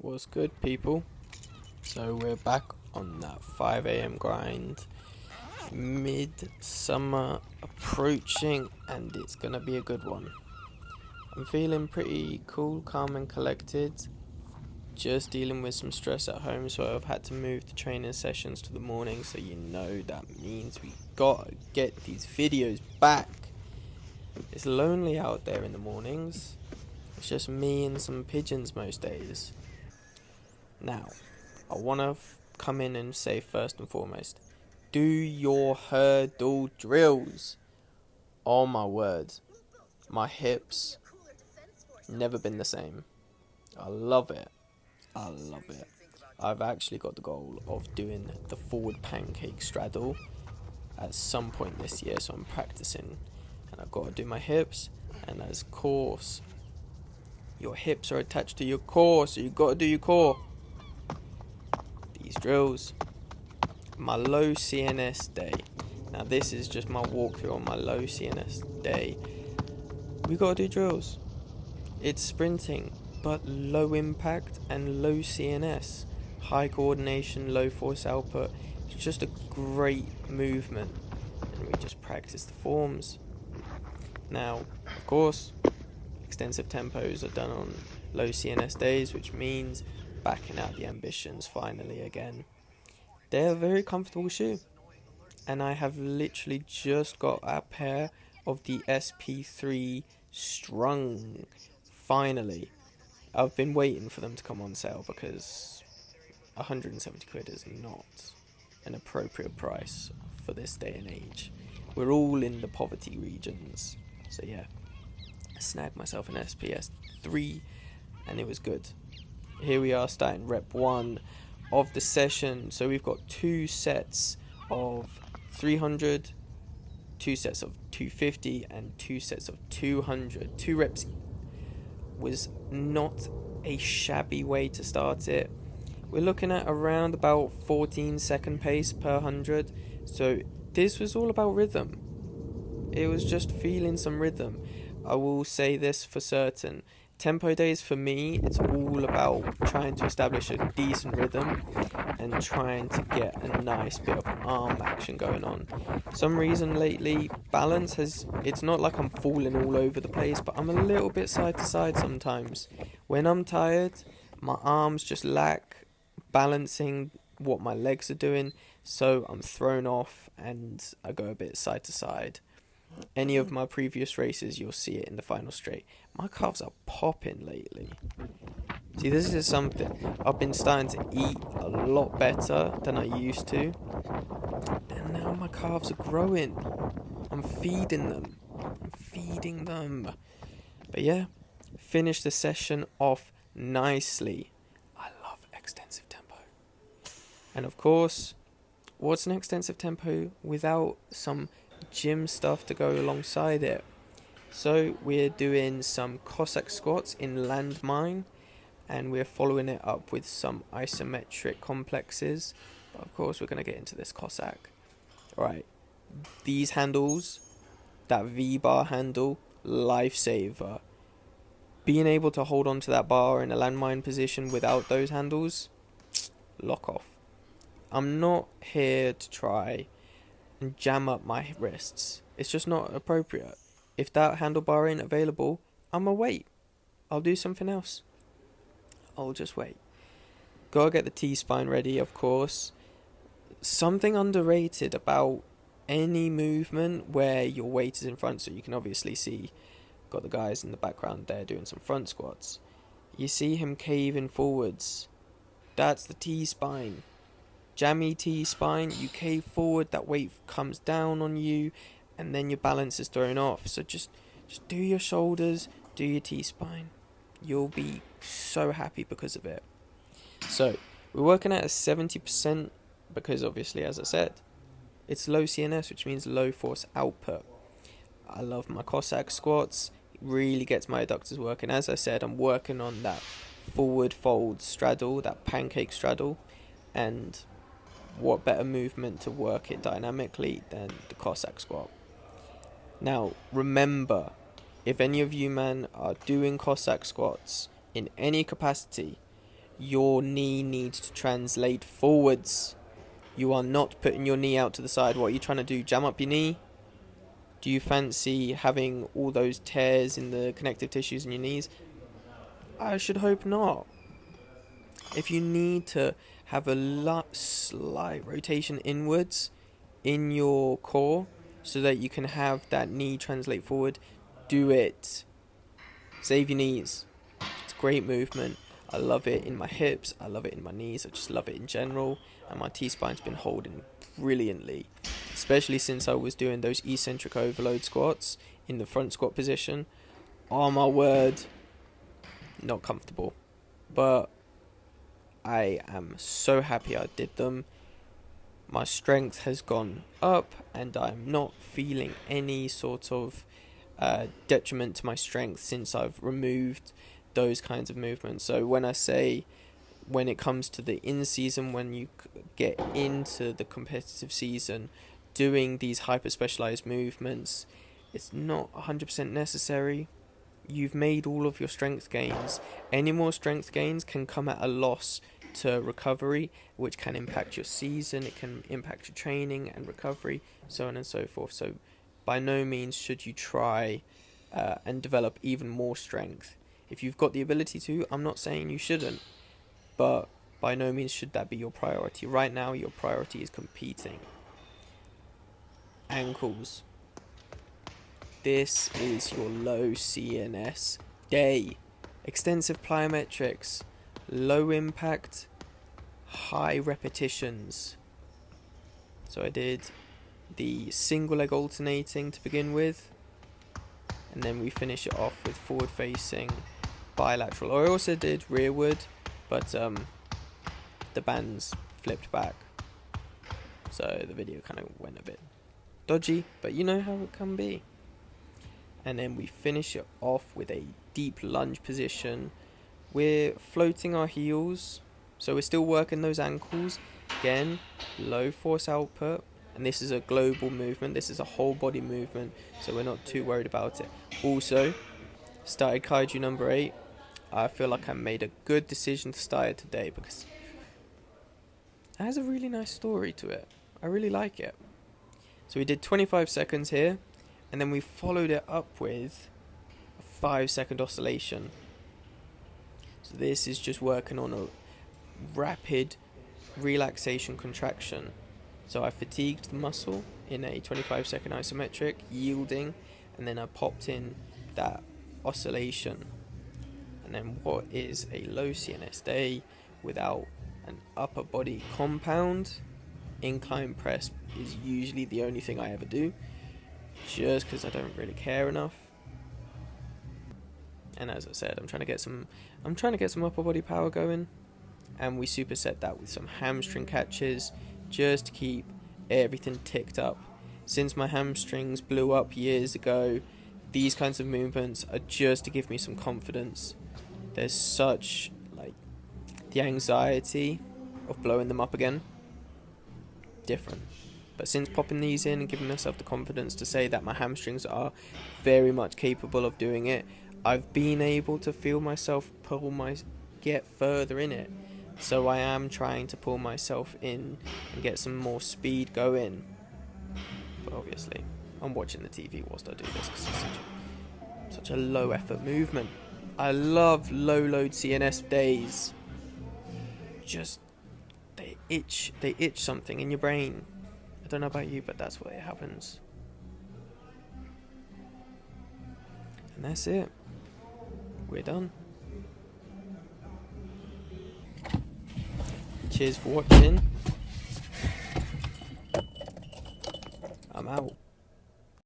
What's good, people? So we're back on that 5 a.m. grind. Midsummer approaching, and it's gonna be a good one. I'm feeling pretty cool, calm, and collected. Just dealing with some stress at home, so I've had to move the training sessions to the morning. So that means we gotta get these videos back. It's lonely out there in the mornings. It's just me and some pigeons most days. Now, I want to come in and say first and foremost, do your hurdle drills. Oh my word, my hips, never been the same. I love it. I've actually got the goal of doing the forward pancake straddle at some point this year, so I'm practicing. And I've got to do my hips, and as course, your hips are attached to your core, so you've got to do your core. These drills. My low CNS day. Now this is just my walkthrough on my low CNS day. We got to do drills. It's sprinting, but low impact and low CNS. High coordination, low force output. It's just a great movement. And we just practice the forms. Now, of course, extensive tempos are done on low CNS days, which means backing out the ambitions finally again. They're a very comfortable shoe, and I have literally just got a pair of the SP3 Strung. Finally, I've been waiting for them to come on sale because 170 quid is not an appropriate price for this day and age. We're all in the poverty regions, so yeah, I snagged myself an SPS 3 and it was good. Here we are starting rep 1 of the session. So we've got 2 sets of 300, 2 sets of 250 and 2 sets of 200. 2 reps was not a shabby way to start it. We're looking at around about 14-second pace per 100. So this was all about rhythm. It was just feeling some rhythm. I will say this for certain. Tempo days for me, it's all about trying to establish a decent rhythm and trying to get a nice bit of arm action going on. Some reason lately, balance it's not like I'm falling all over the place, but I'm a little bit side to side sometimes. When I'm tired, my arms just lack balancing what my legs are doing, so I'm thrown off and I go a bit side to side. Any of my previous races, you'll see it in the final straight. My calves are popping lately. See, this is something. I've been starting to eat a lot better than I used to. And now my calves are growing. I'm feeding them. But yeah, finish the session off nicely. I love extensive tempo. And of course, what's an extensive tempo without some gym stuff to go alongside it? So we're doing some Cossak squats in Landmine, and we're following it up with some isometric complexes. But of course we're going to get into this Cossak. Alright, these handles, that V-bar handle, lifesaver. Being able to hold on to that bar in a landmine position without those handles, lock off. I'm not here to try and jam up my wrists. It's just not appropriate. If that handlebar ain't available, I'ma wait. I'll do something else. I'll just wait. Gotta get the T-spine ready, of course. Something underrated about any movement where your weight is in front, so you can obviously see, got the guys in the background there doing some front squats. You see him caving forwards. That's the T-spine. Jammy T-spine, you cave forward, that weight comes down on you, and then your balance is thrown off. So just do your shoulders, do your T-spine. You'll be so happy because of it. So we're working at a 70% because obviously, as I said, it's low CNS, which means low force output. I love my Cossack squats. It really gets my adductors working. As I said, I'm working on that forward fold straddle, that pancake straddle, and what better movement to work it dynamically than the Cossack squat. Now, remember, if any of you men are doing Cossack squats in any capacity, your knee needs to translate forwards. You are not putting your knee out to the side. What are you trying to do? Jam up your knee? Do you fancy having all those tears in the connective tissues in your knees? I should hope not. If you need to have a slight rotation inwards in your core so that you can have that knee translate forward, do it. Save your knees. It's a great movement. I love it in my hips, I love it in my knees, I just love it in general, and my T-spine's been holding brilliantly, especially since I was doing those eccentric overload squats in the front squat position. Oh my word, not comfortable, but I am so happy I did them. My strength has gone up and I'm not feeling any sort of detriment to my strength since I've removed those kinds of movements. So when I say, when it comes to the in-season, when you get into the competitive season, doing these hyper-specialized movements, it's not 100% necessary. You've made all of your strength gains. Any more strength gains can come at a loss to recovery, which can impact your season, it can impact your training and recovery, so on and so forth. So by no means should you try and develop even more strength. If you've got the ability to, I'm not saying you shouldn't, but by no means should that be your priority. Right now, your priority is competing. Ankles. This is your low CNS day. Extensive plyometrics, low impact, high repetitions. So I did the single leg alternating to begin with, and then we finish it off with forward facing bilateral. I also did rearward, but the bands flipped back, so the video kind of went a bit dodgy, but you know how it can be. And then we finish it off with a deep lunge position. We're floating our heels, so we're still working those ankles. Again, low force output, and this is a global movement, this is a whole body movement, so we're not too worried about it. Also, started kaiju number 8. I feel like I made a good decision to start it today because it has a really nice story to it. I really like it. So we did 25 seconds here, and then we followed it up with a 5-second oscillation. So this is just working on a rapid relaxation contraction. So I fatigued the muscle in a 25-second isometric, yielding, and then I popped in that oscillation. And then what is a low CNS day without an upper body compound? Incline press is usually the only thing I ever do, just because I don't really care enough. And as I said, I'm trying to get some upper body power going, and we superset that with some hamstring catches just to keep everything ticked up. Since my hamstrings blew up years ago, these kinds of movements are just to give me some confidence. There's such, the anxiety of blowing them up again, different. But since popping these in and giving myself the confidence to say that my hamstrings are very much capable of doing it, I've been able to feel myself get further in it. So I am trying to pull myself in and get some more speed going. But obviously, I'm watching the TV whilst I do this because it's such a low effort movement. I love low load CNS days. Just, they itch something in your brain. I don't know about you, but that's what it happens. And that's it. We're done. Cheers for watching. I'm out.